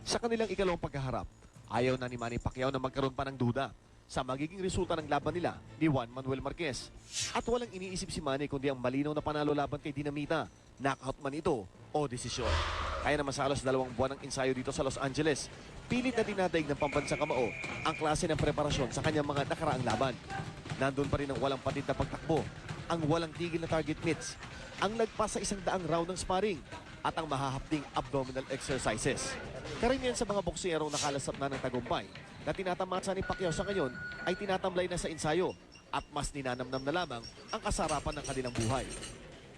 Sa kanilang ikalawang pagkaharap, ayaw na ni Manny Pacquiao na magkaroon pa ng duda sa magiging resulta ng laban nila ni Juan Manuel Marquez. At walang iniisip si Manny kundi ang malinaw na panalo laban kay Dinamita, knockout man ito o desisyon. Kaya naman sa halos 2 buwan ng ensayo dito sa Los Angeles, pilit na dinadaig ng pambansang kamao ang klase ng preparasyon sa kanyang mga nakaraang laban. Nandun pa rin ang walang patid na pagtakbo, ang walang tigil na target meets, ang lagpas sa 100 round ng sparring, at ang mahahapding abdominal exercises. Karamihan sa mga bokserong nakalasap na ng tagumpay na tinatamasa ni Pacquiao sa ngayon ay tinatamlay na sa ensayo at mas ninanamnam na lamang ang kasarapan ng kanilang buhay.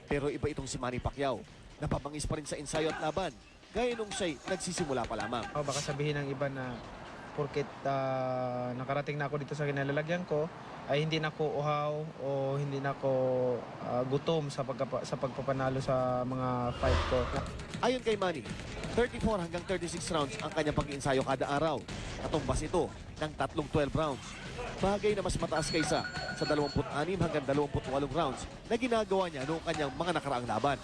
Pero iba itong si Manny Pacquiao, napapangis pa rin sa ensayo at laban, gaya nung siya'y nagsisimula pa lamang. Baka sabihin ng iba na porket nakarating na ako dito sa kinalalagyan ko, ay hindi na ako uhaw o hindi na ako gutom sa pagpapanalo sa mga fight ko. Ayon kay Manny, 34 hanggang 36 rounds ang kanyang pag-iensayo kada araw. Katumbas ito ng 12 rounds. Bagay na mas mataas kaysa sa 26 hanggang 28 rounds na ginagawa niya noong kanyang mga nakaraang laban.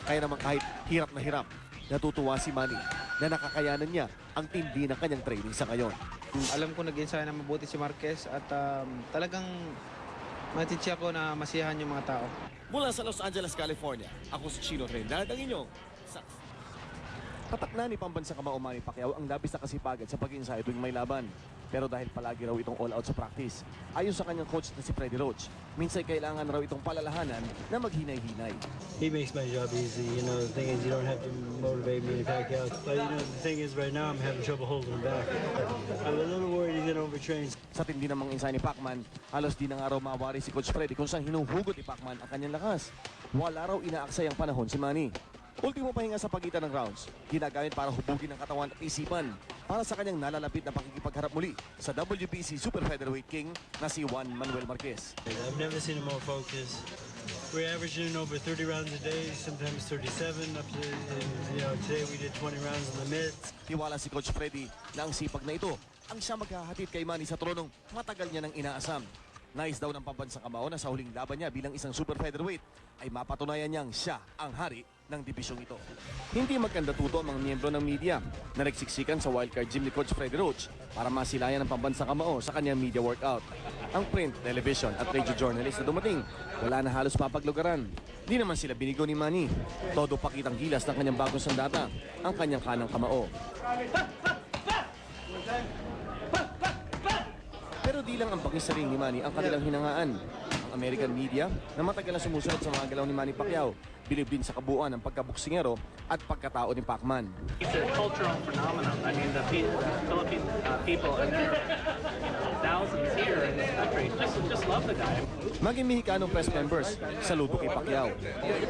Kaya naman kahit hirap na hirap, natutuwa si Manny na nakakayanan niya ang tindi ng kanyang training sa ngayon. Alam ko nag-ensayo na mabuti si Marquez at talagang matitsi ako na masiyahan yung mga tao. Mula sa Los Angeles, California, ako si Chino Trinidad, ang inyong tatak na ni pambansang kamao Manny Pacquiao ang labis na kasipagan sa pag-iensayo tuwing may laban. Pero dahil palagi raw itong all-out sa practice, ayon sa kanyang coach na si Freddie Roach, minsan kailangan raw itong palalahanan na maghinay-hinay. He makes my job easy. You know, the thing is you don't have to motivate me to Pacquiao. But you know, the thing is right now I'm having trouble holding him back. I'm a little worried he's gonna overtrain. Sa tindi ng mga ensayo ni Pacman, halos di na nga raw mawari si Coach Freddie kung saan hinuhugot ni Pacman ang kanyang lakas. Wala raw inaaksay ang panahon si Manny. Ultimo pahinga sa pagitan ng rounds, ginagamit para hubugin ang katawan at isipan para sa kanyang nalalapit na pakikipagharap muli sa WBC Super Featherweight King na si Juan Manuel Marquez. I've never seen him more focused. We're averaging over 30 rounds a day, sometimes 37. Up to, today we did 20 rounds in the mitts. Tiwala si Coach Freddie na ang sipag na ito ang siya maghahatid kay Manny sa tronong matagal niya nang inaasam. Nais daw ng pambansang kamao na sa huling laban niya bilang isang super featherweight ay mapatunayan niyang siya ang hari ng dibisyong ito. Hindi magkandatuto ang mga miyembro ng media na nagsiksikan sa wildcard gym ni Coach Freddie Roach para masilayan ang pambansang kamao sa kanyang media workout. Ang print, television at radio journalist na dumating, wala na halos mapaglugaran. Di naman sila binigo ni Manny. Todo pakitang gilas ng kanyang bagong sandata, ang kanyang kanang kamao. Pero di lang ang bangis sa ring ni Manny ang kanilang hinangaan. Ang American media na matagal na sumusunod sa mga galaw ni Manny Pacquiao, bilib din sa kabuuan ng pagkabuksingero at pagkatao ni Pacman. It's a cultural phenomenon. I mean, the Philippine people and there are thousands here in this country just love the guy. Maging Mexicanong press members, saludo kay Pacquiao.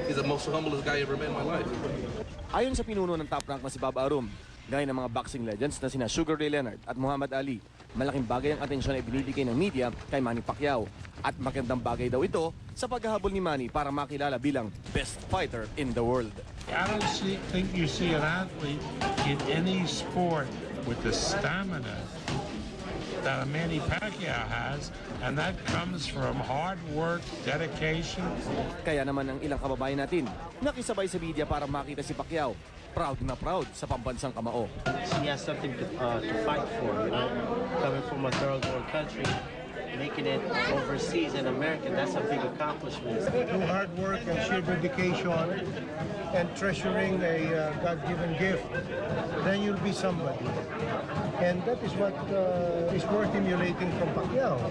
He's the most humblest guy I ever met in my life. Ayon sa pinuno ng top rank na si Bob Arum, gaya ng mga boxing legends na sina Sugar Ray Leonard at Muhammad Ali, malaking bagay ang atensyon na ibinibigay ng media kay Manny Pacquiao. At magandang bagay daw ito sa paghahabol ni Manny para makilala bilang best fighter in the world. I don't think you see an athlete in any sport with the stamina that a Manny Pacquiao has, and that comes from hard work, dedication. Kaya naman ang ilang kababayan natin nakisabay sa media para makita si Pacquiao proud na proud sa pambansang kamao. He has something to fight for, you know, coming from a third world country, making it overseas in America, that's a big accomplishment. Through hard work and sheer dedication and treasuring a God-given gift, then you'll be somebody. And that is what is worth emulating from Pacquiao.